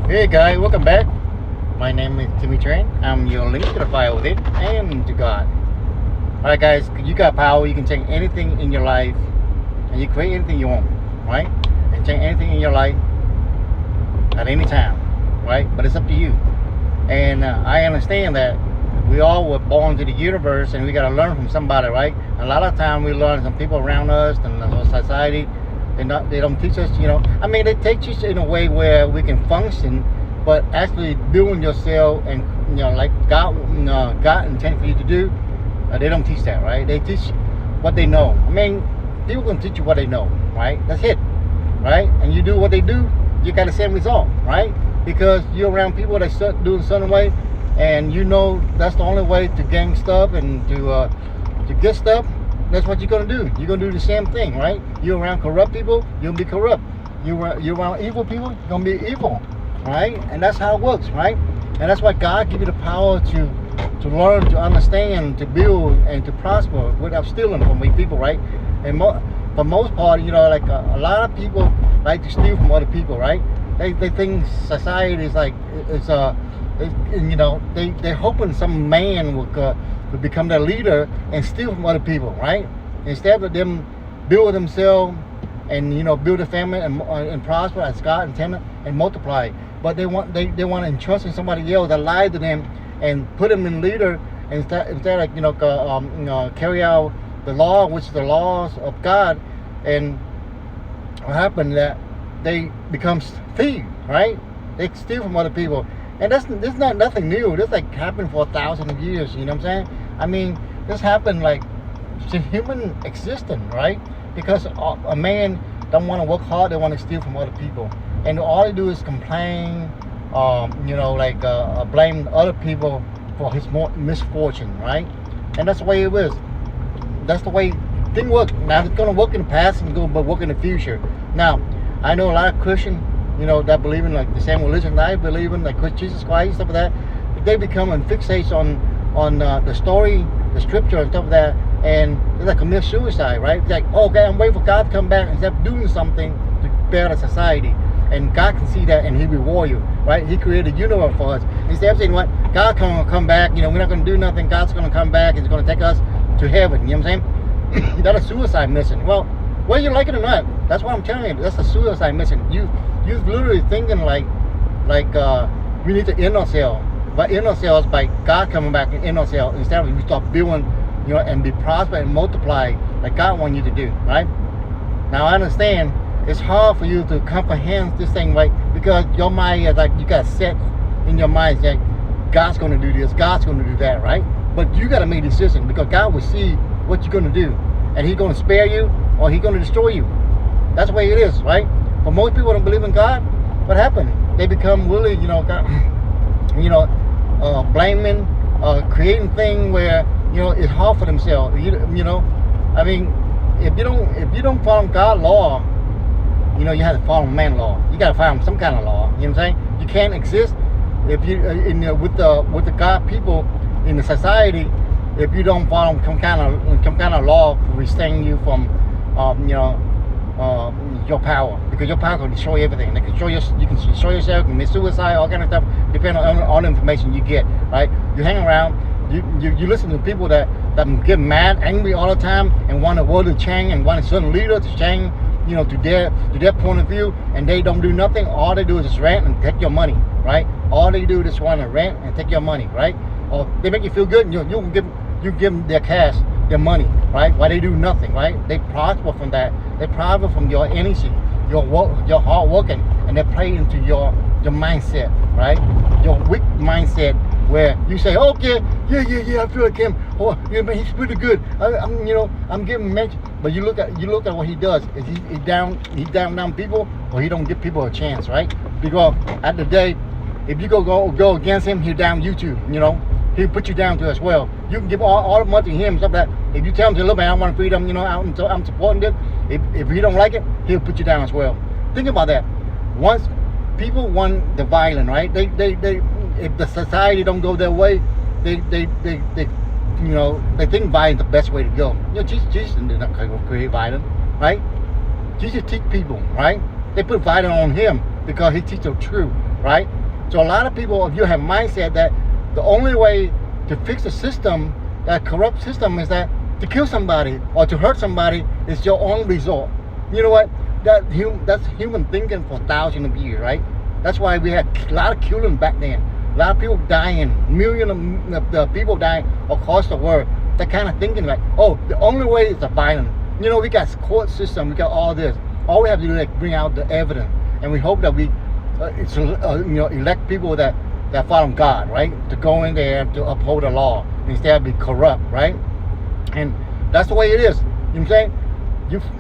Hey guys, welcome back. My name is Timmy Train. I'm your link to the fire within and to God. Alright guys, you got power, you can change anything in your life and you create anything you want, right? And change anything in your life at any time, right? But it's up to you. And I understand that we all were born to the universe and we got to learn from somebody, right? A lot of time we learn from people around us and the society. They don't teach us, I mean, they teach us in a way where we can function, but actually building yourself and, like God intended for you to do, they don't teach that, right? They teach what they know. I mean, people can teach you what they know, right? That's it, right? And you do what they do, you got the same result, right? Because you're around people that start doing a certain way, and that's the only way to gain stuff and to get stuff. That's what you're gonna do. You're gonna do the same thing, right? You're around corrupt people, you'll be corrupt. You're around evil people, you're gonna be evil, right? And that's how it works, right? And that's why God gives you the power to learn, to understand, to build, and to prosper without stealing from people, right? And for most part, like a lot of people like to steal from other people, right? They think society is like they're hoping some man will become their leader and steal from other people, right? Instead of them build themselves and build a family and prosper as God intended and multiply, but they want to entrust in somebody else that lied to them and put them in leader instead like carry out the law, which is the laws of God. And what happened that they become thieves, right? They steal from other people. And this not nothing new. This like happened for 1,000 years. You know what I'm saying? I mean, this happened like since human existence, right? Because a man don't want to work hard. They want to steal from other people, and all they do is complain. Blame other people for his misfortune, right? And that's the way it is. That's the way things work. Now it's gonna work in the past and it's gonna work in the future. Now, I know a lot of Christians, that believe in like the same religion that I believe in, like Jesus Christ, stuff like that. They become and fixate on the story, the scripture and stuff like that, and they like commit suicide, right? It's like, okay, I'm waiting for God to come back instead of doing something to better society. And God can see that and He reward you, right? He created a universe for us. Instead of saying, what, God come back, we're not going to do nothing, God's going to come back, He's going to take us to heaven, you know what I'm saying? That's a suicide mission. Well, whether you like it or not, that's what I'm telling you, that's a suicide mission. You're literally thinking like we need to end ourselves. But end ourselves by God coming back and end ourselves instead of we start building, and be prosper and multiply like God wants you to do, right? Now I understand it's hard for you to comprehend this thing, right? Because your mind is like you got set in your mind that God's going to do this, God's going to do that, right? But you got to make a decision because God will see what you're going to do, and He's going to spare you or He's going to destroy you. That's the way it is, right? But most people don't believe in God. What happened? They become really, blaming, creating things where it's hard for themselves. I mean, if you don't follow God's law, you have to follow man law. You got to follow some kind of law. You know what I'm saying? You can't exist if you with the God people in the society if you don't follow some kind of law restraining you from your power, because your power can destroy everything. They can destroy you can destroy yourself, you can commit suicide, all kind of stuff, depending on all the information you get, right? You hang around, you listen to people that get mad, angry all the time, and want the world to change, and want a certain leader to change, to their point of view, and they don't do nothing. All they do is just rant and take your money, right? All they do is just want to rant and take your money, right? Or they make you feel good, and you give them their cash, their money, right? Why they do nothing, right? They prosper from that. They prosper from your energy, your work, your hard working, and they play into your mindset, right? Your weak mindset where you say, okay, yeah, I feel like him. Oh, man, he's pretty good. I'm giving mention. But you look at what he does. Is he down people, or he don't give people a chance, right? Because at the day, if you go against him, he'll down you too. He'll put you down to as well. You can give all the money to him, stuff like that. If you tell him to look, man, I want freedom, I'm supporting it. If he don't like it, he'll put you down as well. Think about that. Once people want the violence, right? They if the society don't go their way, they think violence is the best way to go. Jesus did not create violence, right? Jesus teach people, right? They put violence on him because he teaches the truth, right? So a lot of people, if you have mindset that the only way to fix the system, that corrupt system, is that to kill somebody or to hurt somebody is your own result. You know what? That's human thinking for thousands of years, right? That's why we had a lot of killing back then. A lot of people dying, millions of people dying across the world. That kind of thinking, like, oh, the only way is the violence. You know, we got court system, we got all this. All we have to do is like bring out the evidence, and we hope that we, elect people that follow God, right? To go in there to uphold the law instead of be corrupt, right? And that's the way it is. You know what I'm saying?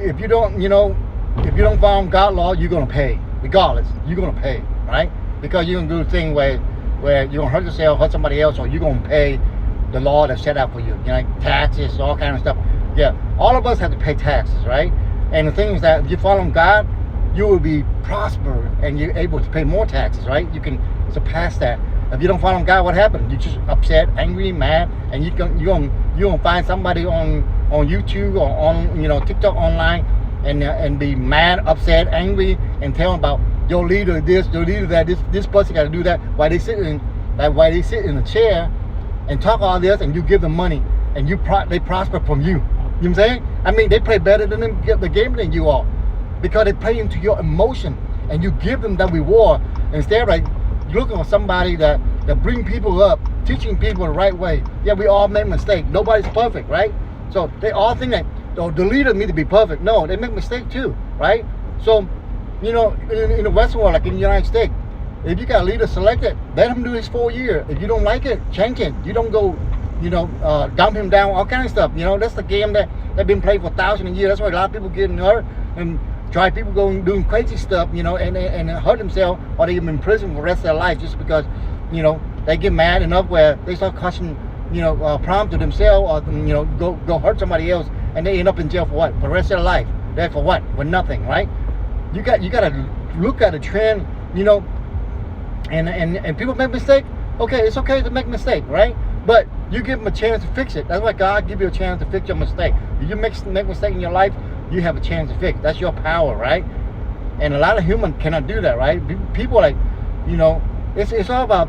If you don't follow God law, you're gonna pay. Regardless, you're gonna pay, right? Because you're gonna do the thing where you're gonna hurt yourself, hurt somebody else, or you're gonna pay the law that's set out for you. You know, like taxes, all kind of stuff. Yeah, all of us have to pay taxes, right? And the thing is that if you follow God, you will be prosper and you're able to pay more taxes, right? You can surpass that. If you don't follow God, what happens? You're just upset, angry, mad, and you're gonna find somebody on YouTube or on TikTok online and be mad, upset, angry, and tell them about your leader this, your leader that, this person got to do that, while they sit in a chair and talk all this, and you give them money and they prosper from you. You know what I'm saying? I mean, they play better than them, get the game than you are, because they play into your emotion and you give them that reward instead of like looking for somebody that bring people up, teaching people the right way. Yeah, we all make mistakes. Nobody's perfect, right? So they all think that the leader need to be perfect. No, they make mistakes too, right? So, in the Western world, like in the United States, if you got a leader selected, let him do his 4 years. If you don't like it, change it. You don't go, dump him down, all kind of stuff. That's the game that been played for thousands of years. That's why a lot of people getting hurt and try people going doing crazy stuff, and hurt themselves, or they get in prison for the rest of their life just because, they get mad enough where they start causing, problem to themselves, or go hurt somebody else, and they end up in jail for what? For the rest of their life. There for what? For nothing, right? You got to look at the trend, and people make mistakes. Okay, it's okay to make mistakes, right? But you give them a chance to fix it. That's why God give you a chance to fix your mistake. If you make mistake in your life, you have a chance to fix. That's your power, right? And a lot of humans cannot do that, right? People like, it's all about,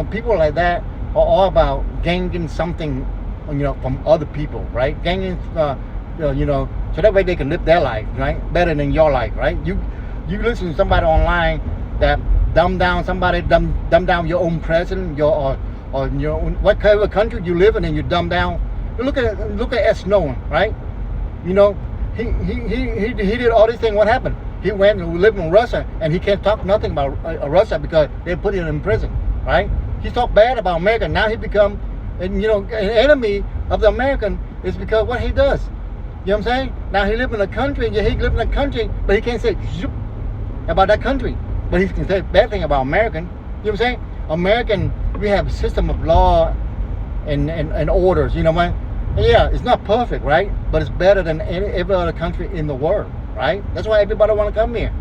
people like that are all about gaining something, from other people, right? Gaining, so that way they can live their life, right? Better than your life, right? You listen to somebody online that dumb down somebody, dumb down your own president, or whatever country you live in, and you dumb down. Look at Ed Snowden, right? He did all these things. What happened? He went and lived in Russia, and he can't talk nothing about Russia because they put him in prison, right? He talked bad about America. Now he become, an enemy of the American is because what he does. You know what I'm saying? Now he live in a country, but he can't say about that country. But he can say bad thing about American. You know what I'm saying? American, we have a system of law and orders. You know what? Yeah, it's not perfect, right? But it's better than every other country in the world, right? That's why everybody want to come here,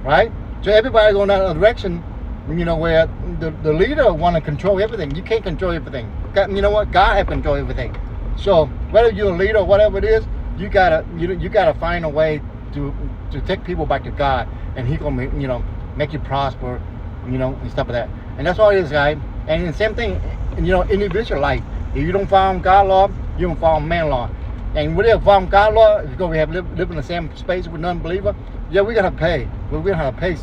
right? So everybody going that direction, where the leader want to control everything. You can't control everything. You know what? God has control everything. So whether you're a leader or whatever it is, you gotta find a way to take people back to God, and He gonna make you prosper, and stuff like that. And that's all it is, guys. And the same thing, individual life. If you don't follow God law, you don't follow man law. And when they follow God law, if you're gonna live in the same space with non-believer, yeah, we gotta pay. We're gonna have to pay,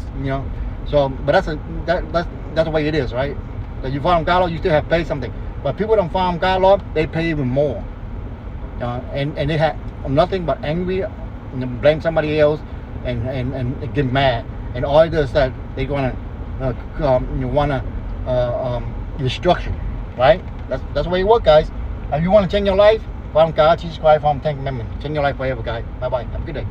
So, but that's the way it is, right? If you follow God law, you still have to pay something. But people don't follow God law, they pay even more. And they have nothing but angry, blame somebody else, and get mad. And all it is that they wanna destruction, right? That's the way it works, guys. If you want to change your life, follow God, Jesus Christ, follow 10 Commandments. Change your life forever, guys. Bye bye. Have a good day.